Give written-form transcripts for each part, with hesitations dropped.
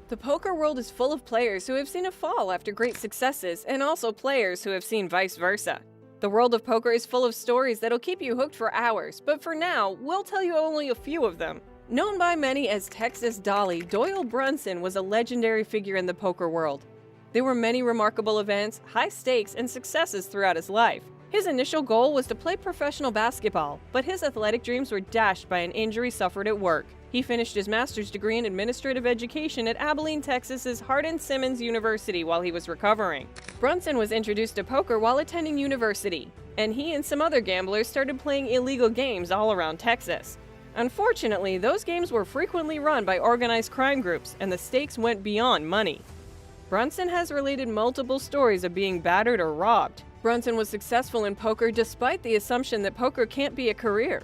The poker world is full of players who have seen a fall after great successes, and also players who have seen vice versa. The world of poker is full of stories that'll keep you hooked for hours, but for now, we'll tell you only a few of them. Known by many as Texas Dolly, Doyle Brunson was a legendary figure in the poker world. There were many remarkable events, high stakes, and successes throughout his life. His initial goal was to play professional basketball, but his athletic dreams were dashed by an injury suffered at work. He finished his master's degree in administrative education at Abilene, Texas's Hardin-Simmons University while he was recovering. Brunson was introduced to poker while attending university, and he and some other gamblers started playing illegal games all around Texas. Unfortunately, those games were frequently run by organized crime groups, and the stakes went beyond money. Brunson has related multiple stories of being battered or robbed. Brunson was successful in poker despite the assumption that poker can't be a career.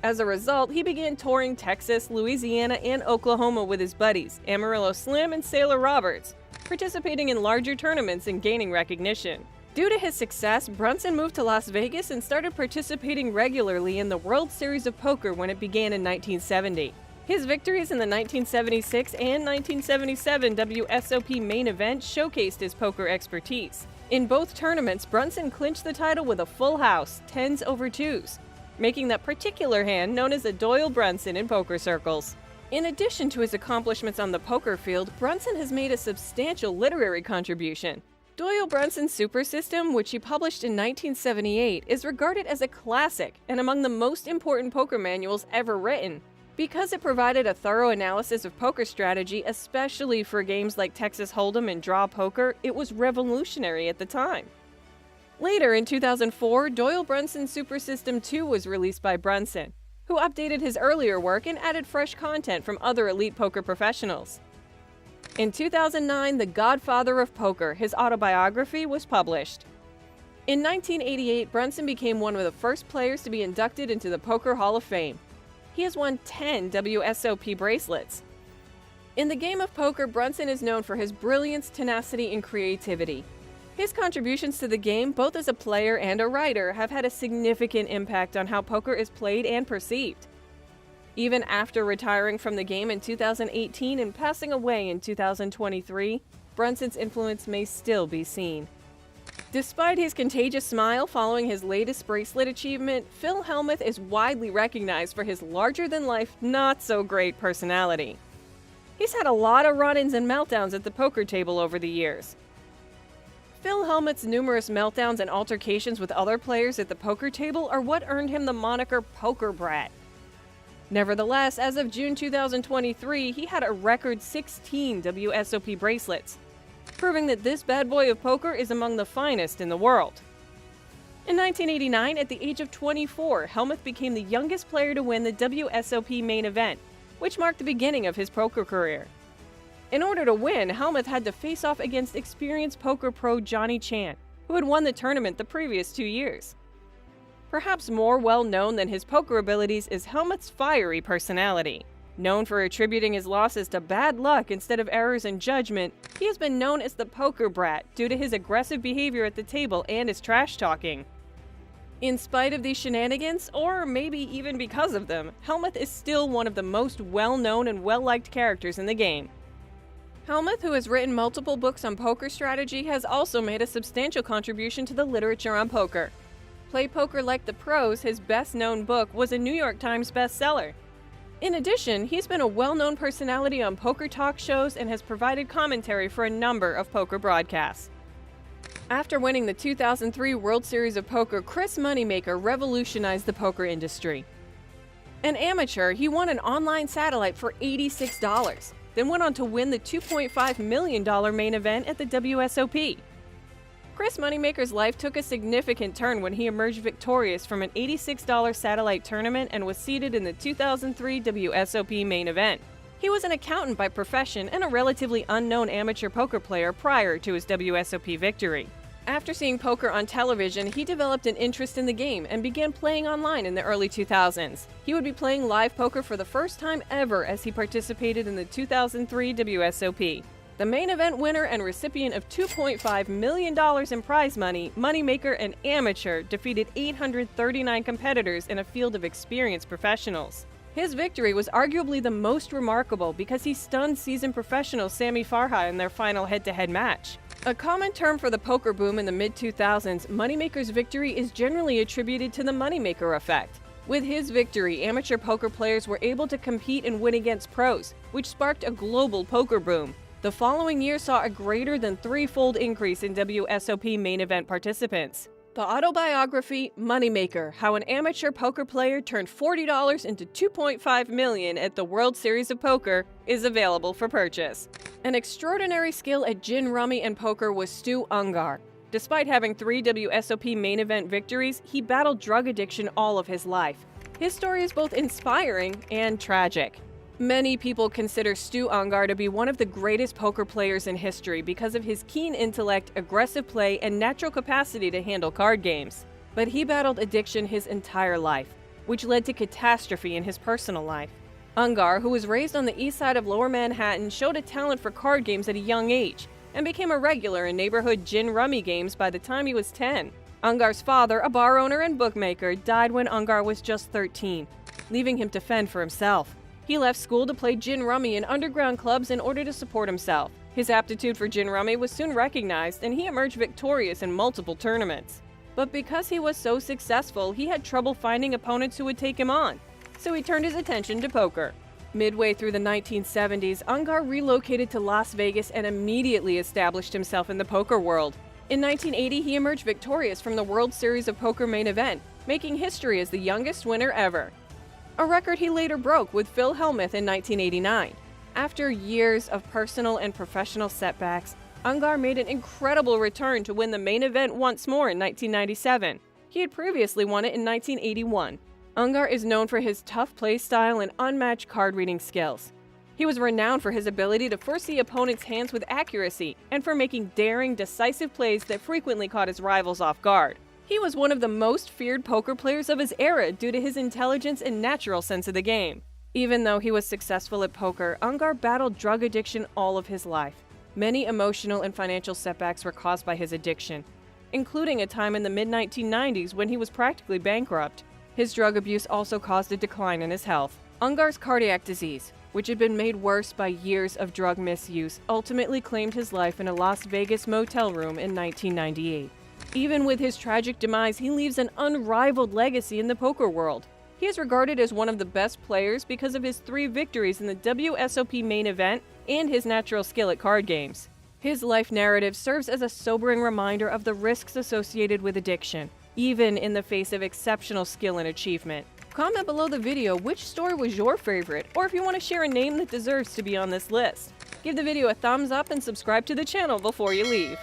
As a result, he began touring Texas, Louisiana, and Oklahoma with his buddies, Amarillo Slim and Sailor Roberts, participating in larger tournaments and gaining recognition. Due to his success, Brunson moved to Las Vegas and started participating regularly in the World Series of Poker when it began in 1970. His victories in the 1976 and 1977 WSOP main event showcased his poker expertise. In both tournaments, Brunson clinched the title with a full house, 10s over 2s, making that particular hand known as a Doyle Brunson in poker circles. In addition to his accomplishments on the poker field, Brunson has made a substantial literary contribution. Doyle Brunson's Super System, which he published in 1978, is regarded as a classic and among the most important poker manuals ever written. Because it provided a thorough analysis of poker strategy, especially for games like Texas Hold'em and Draw Poker, it was revolutionary at the time. Later in 2004, Doyle Brunson's Super System 2 was released by Brunson, who updated his earlier work and added fresh content from other elite poker professionals. In 2009, The Godfather of Poker, his autobiography, was published. In 1988, Brunson became one of the first players to be inducted into the Poker Hall of Fame. He has won 10 WSOP bracelets. In the game of poker, Brunson is known for his brilliance, tenacity, and creativity. His contributions to the game, both as a player and a writer, have had a significant impact on how poker is played and perceived. Even after retiring from the game in 2018 and passing away in 2023, Brunson's influence may still be seen. Despite his contagious smile following his latest bracelet achievement, Phil Hellmuth is widely recognized for his larger-than-life, not-so-great personality. He's had a lot of run-ins and meltdowns at the poker table over the years. Phil Hellmuth's numerous meltdowns and altercations with other players at the poker table are what earned him the moniker Poker Brat. Nevertheless, as of June 2023, he had a record 16 WSOP bracelets, proving that this bad boy of poker is among the finest in the world. In 1989, at the age of 24, Hellmuth became the youngest player to win the WSOP main event, which marked the beginning of his poker career. In order to win, Hellmuth had to face off against experienced poker pro Johnny Chan, who had won the tournament the previous 2 years. Perhaps more well-known than his poker abilities is Hellmuth's fiery personality. Known for attributing his losses to bad luck instead of errors in judgment, he has been known as the Poker Brat due to his aggressive behavior at the table and his trash-talking. In spite of these shenanigans, or maybe even because of them, Hellmuth is still one of the most well-known and well-liked characters in the game. Hellmuth, who has written multiple books on poker strategy, has also made a substantial contribution to the literature on poker. Play Poker Like the Pros, his best-known book, was a New York Times bestseller. In addition, he's been a well-known personality on poker talk shows and has provided commentary for a number of poker broadcasts. After winning the 2003 World Series of Poker, Chris Moneymaker revolutionized the poker industry. An amateur, he won an online satellite for $86, then went on to win the $2.5 million main event at the WSOP. Chris Moneymaker's life took a significant turn when he emerged victorious from an $86 satellite tournament and was seated in the 2003 WSOP main event. He was an accountant by profession and a relatively unknown amateur poker player prior to his WSOP victory. After seeing poker on television, he developed an interest in the game and began playing online in the early 2000s. He would be playing live poker for the first time ever as he participated in the 2003 WSOP. The main event winner and recipient of $2.5 million in prize money, Moneymaker, an amateur, defeated 839 competitors in a field of experienced professionals. His victory was arguably the most remarkable because he stunned seasoned professional Sami Farha in their final head-to-head match. A common term for the poker boom in the mid-2000s, Moneymaker's victory is generally attributed to the Moneymaker effect. With his victory, amateur poker players were able to compete and win against pros, which sparked a global poker boom. The following year saw a greater than threefold increase in WSOP main event participants. The autobiography, Moneymaker: How an Amateur Poker Player Turned $40 into $2.5 million at the World Series of Poker, is available for purchase. An extraordinary skill at gin rummy and poker was Stu Ungar. Despite having 3 WSOP main event victories, he battled drug addiction all of his life. His story is both inspiring and tragic. Many people consider Stu Ungar to be one of the greatest poker players in history because of his keen intellect, aggressive play, and natural capacity to handle card games. But he battled addiction his entire life, which led to catastrophe in his personal life. Ungar, who was raised on the east side of Lower Manhattan, showed a talent for card games at a young age and became a regular in neighborhood gin rummy games by the time he was 10. Ungar's father, a bar owner and bookmaker, died when Ungar was just 13, leaving him to fend for himself. He left school to play gin rummy in underground clubs in order to support himself. His aptitude for gin rummy was soon recognized, and he emerged victorious in multiple tournaments. But because he was so successful, he had trouble finding opponents who would take him on, so he turned his attention to poker. Midway through the 1970s, Ungar relocated to Las Vegas and immediately established himself in the poker world. In 1980, he emerged victorious from the World Series of Poker main event, making history as the youngest winner ever. A record he later broke with Phil Hellmuth in 1989. After years of personal and professional setbacks, Ungar made an incredible return to win the main event once more in 1997. He had previously won it in 1981. Ungar is known for his tough play style and unmatched card reading skills. He was renowned for his ability to foresee opponents' hands with accuracy and for making daring, decisive plays that frequently caught his rivals off guard. He was one of the most feared poker players of his era due to his intelligence and natural sense of the game. Even though he was successful at poker, Ungar battled drug addiction all of his life. Many emotional and financial setbacks were caused by his addiction, including a time in the mid-1990s when he was practically bankrupt. His drug abuse also caused a decline in his health. Ungar's cardiac disease, which had been made worse by years of drug misuse, ultimately claimed his life in a Las Vegas motel room in 1998. Even with his tragic demise, he leaves an unrivaled legacy in the poker world. He is regarded as one of the best players because of his 3 victories in the WSOP main event and his natural skill at card games. His life narrative serves as a sobering reminder of the risks associated with addiction, even in the face of exceptional skill and achievement. Comment below the video which story was your favorite, or if you want to share a name that deserves to be on this list. Give the video a thumbs up and subscribe to the channel before you leave.